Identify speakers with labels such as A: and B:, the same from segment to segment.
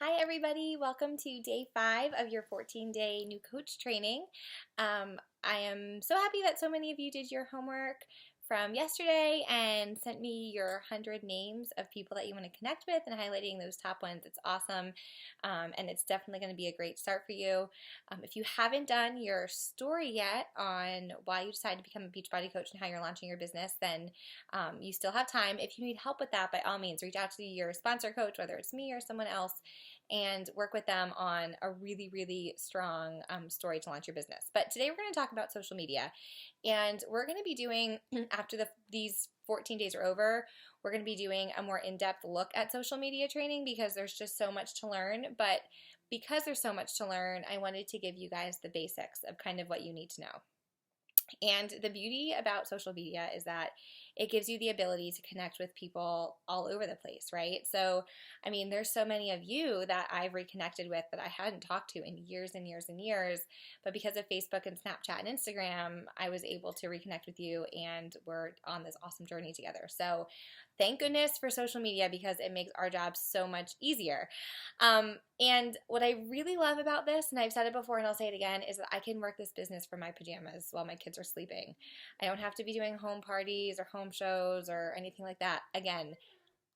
A: Hi everybody, welcome to day 5 of your 14-day new coach training. I am so happy that so many of you did your homework from yesterday and sent me your 100 names of people that you want to connect with and highlighting those top ones. It's awesome, and it's definitely going to be a great start for you. If you haven't done your story yet on why you decided to become a Beachbody coach and how you're launching your business, then you still have time. If you need help with that, by all means, reach out to your sponsor coach, whether it's me or someone else, and work with them on a really, really strong story to launch your business. But today we're going to talk about social media, and we're going to be doing, after these 14 days are over, we're going to be doing a more in-depth look at social media training because there's just so much to learn. But because there's so much to learn, I wanted to give you guys the basics of kind of what you need to know. And the beauty about social media is that it gives you the ability to connect with people all over the place, right? So, I mean, there's so many of you that I've reconnected with that I hadn't talked to in years and years and years, but because of Facebook and Snapchat and Instagram, I was able to reconnect with you and we're on this awesome journey together. So, thank goodness for social media because it makes our jobs so much easier. And what I really love about this, and I've said it before and I'll say it again, is that I can work this business from my pajamas while my kids are sleeping. I don't have to be doing home parties or home shows or anything like that. Again,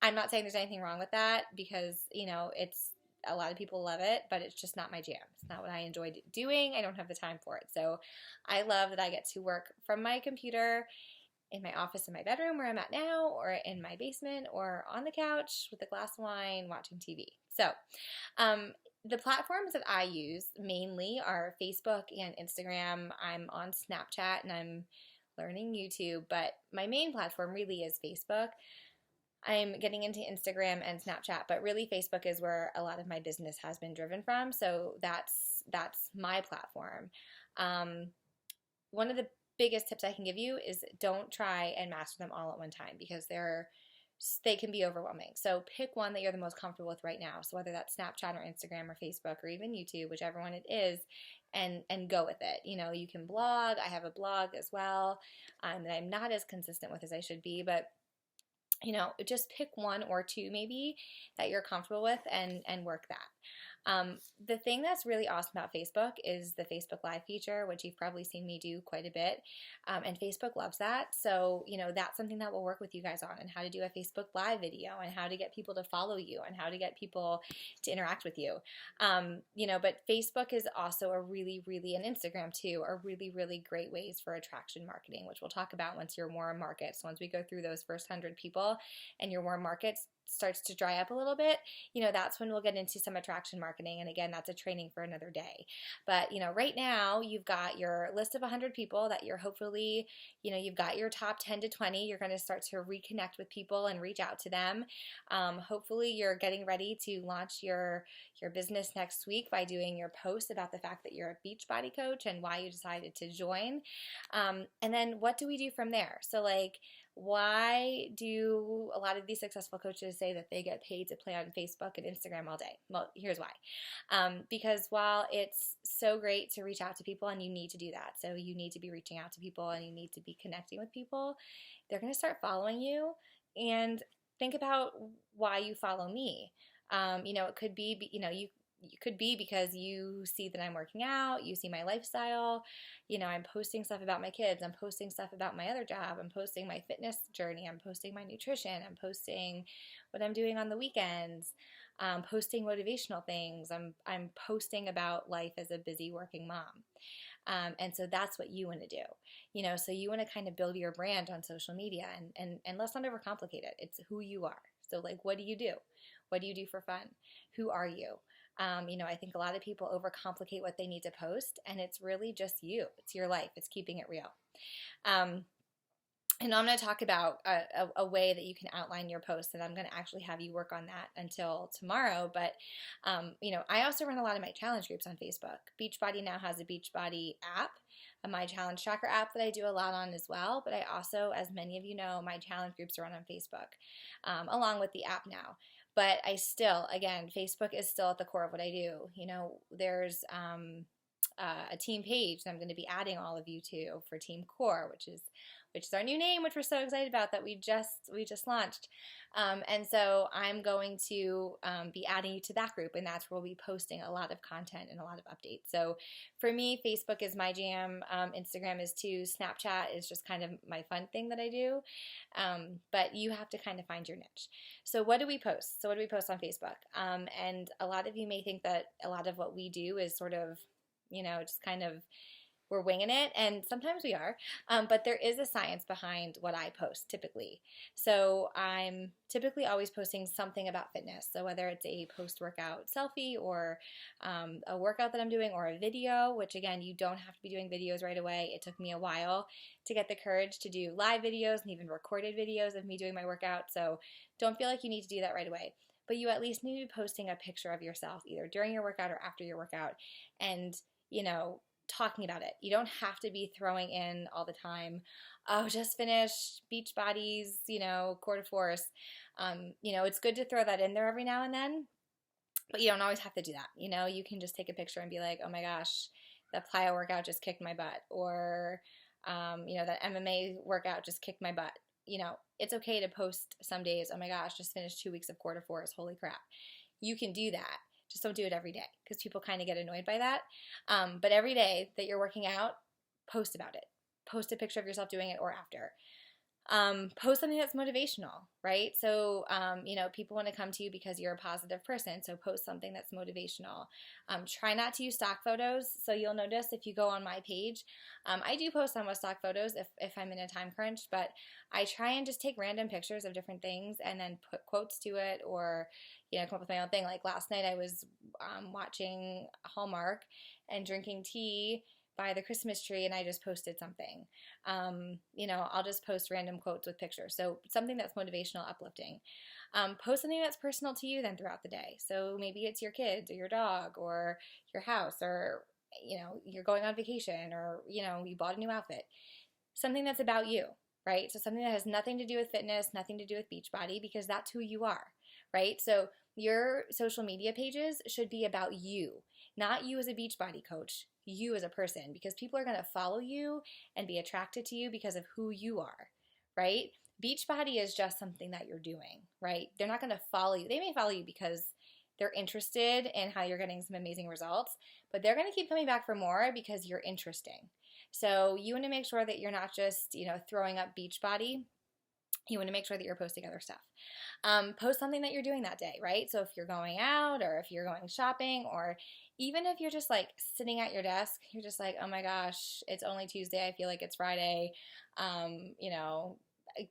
A: I'm not saying there's anything wrong with that because, it's a lot of people love it, but it's just not my jam. It's not what I enjoy doing. I don't have the time for it. So I love that I get to work from my computer in my office in my bedroom where I'm at now, or in my basement, or on the couch with a glass of wine watching TV. So the platforms that I use mainly are Facebook and Instagram. I'm on Snapchat and I'm learning YouTube, but my main platform really is Facebook. I'm getting into Instagram and Snapchat, but really Facebook is where a lot of my business has been driven from. So that's my platform. One of the biggest tips I can give you is don't try and master them all at one time because they can be overwhelming. So pick one that you're the most comfortable with right now. So whether that's Snapchat or Instagram or Facebook or even YouTube, whichever one it is, and go with it. You can blog. I have a blog as well that I'm not as consistent with as I should be, but just pick one or two maybe that you're comfortable with and work that. The thing that's really awesome about Facebook is the Facebook Live feature, which you've probably seen me do quite a bit, and Facebook loves that. So, that's something that we'll work with you guys on, and how to do a Facebook Live video, and how to get people to follow you, and how to get people to interact with you. But Facebook is also a really, really, and Instagram too, are really, really great ways for attraction marketing, which we'll talk about once your warm markets, once we go through those first 100 people and your warm markets starts to dry up a little bit, that's when we'll get into some attraction marketing. And again, that's a training for another day. But, right now you've got your list of 100 people that you're hopefully, you've got your top 10 to 20. You're going to start to reconnect with people and reach out to them. Hopefully you're getting ready to launch your business next week by doing your post about the fact that you're a Beachbody coach and why you decided to join. And then what do we do from there? So why do a lot of these successful coaches say that they get paid to play on Facebook and Instagram all day? Well, here's why. Because while it's so great to reach out to people, and you need to do that, so you need to be reaching out to people and you need to be connecting with people, they're going to start following you. And think about why you follow me. It could be, it could be because you see that I'm working out, you see my lifestyle, I'm posting stuff about my kids, I'm posting stuff about my other job, I'm posting my fitness journey, I'm posting my nutrition, I'm posting what I'm doing on the weekends, posting motivational things, I'm posting about life as a busy working mom. And so that's what you want to do, so you want to kind of build your brand on social media, and let's not overcomplicate it. It's who you are. So what do you do? What do you do for fun? Who are you? I think a lot of people overcomplicate what they need to post, and it's really just you. It's your life. It's keeping it real. And I'm going to talk about a way that you can outline your posts, and I'm going to actually have you work on that until tomorrow. But, I also run a lot of my challenge groups on Facebook. Beachbody now has a Beachbody app, my challenge tracker app that I do a lot on as well. But I also, as many of you know, my challenge groups are run on Facebook, along with the app now. But I still, again, Facebook is still at the core of what I do. There's a team page that I'm going to be adding all of you to for Team Core, which is which is our new name, which we're so excited about that we just launched. And so I'm going to be adding you to that group, and that's where we'll be posting a lot of content and a lot of updates. So for me, Facebook is my jam. Instagram is too. Snapchat is just kind of my fun thing that I do. But you have to kind of find your niche. So what do we post? So what do we post on Facebook? And a lot of you may think that a lot of what we do is sort of, just kind of, we're winging it, and sometimes we are, but there is a science behind what I post typically. So I'm typically always posting something about fitness. So whether it's a post-workout selfie or a workout that I'm doing or a video, which again, you don't have to be doing videos right away. It took me a while to get the courage to do live videos and even recorded videos of me doing my workout. So don't feel like you need to do that right away. But you at least need to be posting a picture of yourself either during your workout or after your workout, and talking about it. You don't have to be throwing in all the time, oh, just finished beach bodies, core to force. It's good to throw that in there every now and then, but you don't always have to do that. You can just take a picture and be like, oh my gosh, that plyo workout just kicked my butt, or that MMA workout just kicked my butt. It's okay to post some days, oh my gosh, just finished 2 weeks of core to force, holy crap. You can do that. Just don't do it every day, because people kind of get annoyed by that. But every day that you're working out, post about it. Post a picture of yourself doing it or after. Post something that's motivational, right? So, people want to come to you because you're a positive person. So post something that's motivational. Try not to use stock photos. So you'll notice if you go on my page, I do post some with stock photos if I'm in a time crunch, but I try and just take random pictures of different things and then put quotes to it, or, come up with my own thing. Like last night I was watching Hallmark and drinking tea by the Christmas tree, and I just posted something. I'll just post random quotes with pictures. So something that's motivational, uplifting. Post something that's personal to you then throughout the day. So maybe it's your kids or your dog or your house, or, you're going on vacation, or, you bought a new outfit. Something that's about you, right? So something that has nothing to do with fitness, nothing to do with Beachbody, because that's who you are, right? So your social media pages should be about you, not you as a Beachbody coach, you as a person, because people are going to follow you and be attracted to you because of who you are, right? Beachbody is just something that you're doing, right? They're not going to follow you. They may follow you because they're interested in how you're getting some amazing results, but they're going to keep coming back for more because you're interesting. So you want to make sure that you're not just, throwing up Beachbody. You want to make sure that you're posting other stuff. Post something that you're doing that day, right? So if you're going out, or if you're going shopping, or even if you're just like sitting at your desk, you're just like, oh my gosh, it's only Tuesday, I feel like it's Friday,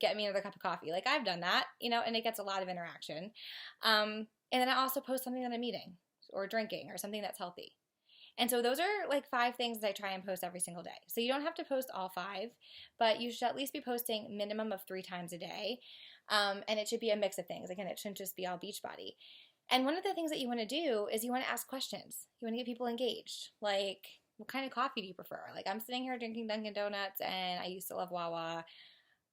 A: get me another cup of coffee. Like I've done that, and it gets a lot of interaction. And then I also post something that I'm eating or drinking or something that's healthy. And so those are like 5 things that I try and post every single day. So you don't have to post all 5, but you should at least be posting minimum of 3 times a day. And it should be a mix of things. Again, it shouldn't just be all Beachbody. And one of the things that you want to do is you want to ask questions. You want to get people engaged. Like, what kind of coffee do you prefer? Like, I'm sitting here drinking Dunkin' Donuts, and I used to love Wawa.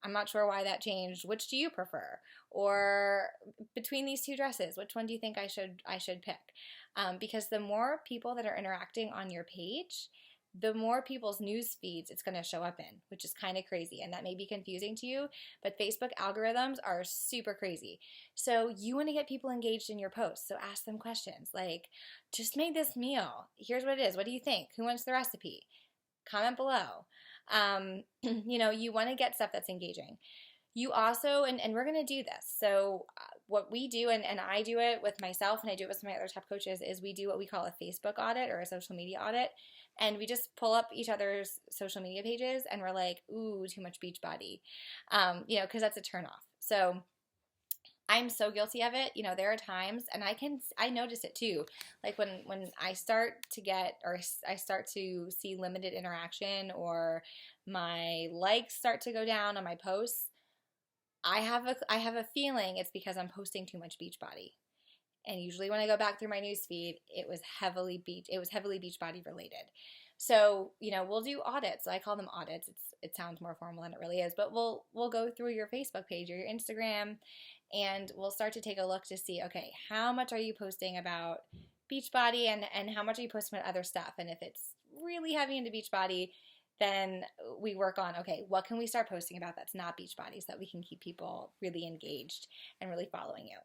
A: I'm not sure why that changed. Which do you prefer? Or between these 2 dresses, which one do you think I should pick? Because the more people that are interacting on your page, the more people's news feeds it's going to show up in, which is kind of crazy. And that may be confusing to you, but Facebook algorithms are super crazy. So you want to get people engaged in your posts. So ask them questions like, just made this meal. Here's what it is. What do you think? Who wants the recipe? Comment below. You want to get stuff that's engaging. You also, and we're going to do this. So what we do, and I do it with myself, and I do it with some of my other top coaches, is we do what we call a Facebook audit or a social media audit. And we just pull up each other's social media pages, and we're like, ooh, too much Beachbody, because that's a turnoff. So I'm so guilty of it. There are times, and I notice it too. Like when I start to see limited interaction, or my likes start to go down on my posts, I have a feeling it's because I'm posting too much Beachbody. And usually when I go back through my newsfeed, it was heavily Beachbody related. So, we'll do audits. So I call them audits. It sounds more formal than it really is, but we'll go through your Facebook page or your Instagram, and we'll start to take a look to see, okay, how much are you posting about Beachbody, and how much are you posting about other stuff? And if it's really heavy into Beachbody, then we work on, okay, what can we start posting about that's not Beachbody so that we can keep people really engaged and really following you.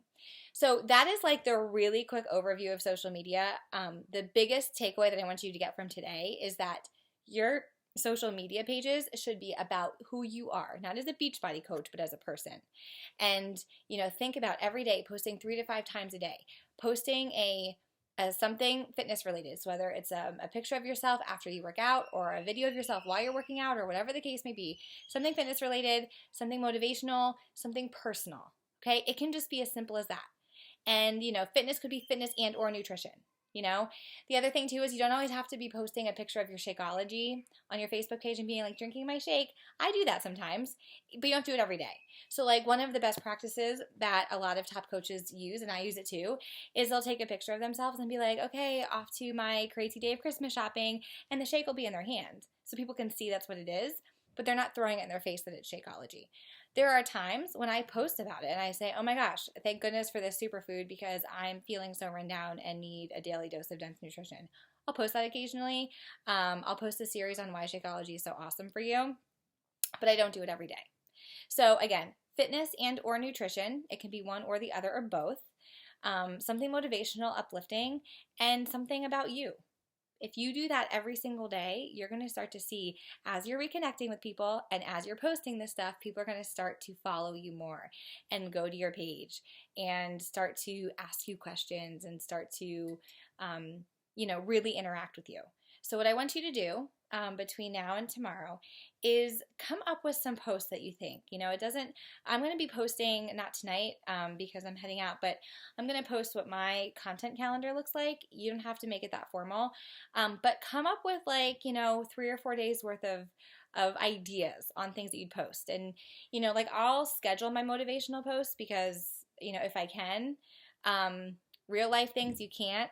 A: So that is like the really quick overview of social media. The biggest takeaway that I want you to get from today is that your social media pages should be about who you are, not as a Beachbody coach, but as a person. And, think about every day posting 3 to 5 times a day, posting something fitness related. So whether it's a picture of yourself after you work out or a video of yourself while you're working out or whatever the case may be, something fitness related, something motivational, something personal. Okay, it can just be as simple as that. And, fitness could be fitness and or nutrition. The other thing too is you don't always have to be posting a picture of your Shakeology on your Facebook page and being like, drinking my shake. I do that sometimes, but you don't do it every day. So like one of the best practices that a lot of top coaches use, and I use it too, is they'll take a picture of themselves and be like, okay, off to my crazy day of Christmas shopping, and the shake will be in their hand. So people can see that's what it is, but they're not throwing it in their face that it's Shakeology. There are times when I post about it and I say, oh my gosh, thank goodness for this superfood because I'm feeling so run down and need a daily dose of dense nutrition. I'll post that occasionally. I'll post a series on why Shakeology is so awesome for you, but I don't do it every day. So again, fitness and or nutrition, it can be one or the other or both. Something motivational, uplifting, and something about you. If you do that every single day, you're going to start to see as you're reconnecting with people and as you're posting this stuff, people are going to start to follow you more and go to your page and start to ask you questions and start to, really interact with you. So what I want you to do between now and tomorrow is come up with some posts that you think, I'm going to be posting, not tonight because I'm heading out, but I'm going to post what my content calendar looks like. You don't have to make it that formal, but come up with 3 or 4 days worth of ideas on things that you'd post. And, I'll schedule my motivational posts because, if I can, real life things you can't.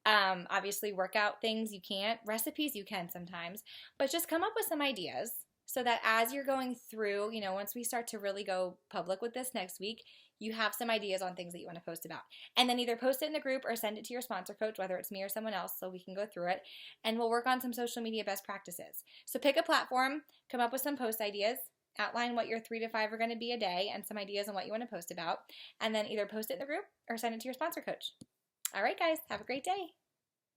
A: Obviously workout things you can't, recipes you can sometimes, but just come up with some ideas so that as you're going through, once we start to really go public with this next week, you have some ideas on things that you want to post about. And then either post it in the group or send it to your sponsor coach, whether it's me or someone else, so we can go through it, and we'll work on some social media best practices. So pick a platform, come up with some post ideas, outline what your 3 to 5 are going to be a day and some ideas on what you want to post about, and then either post it in the group or send it to your sponsor coach. All right, guys, have a great day.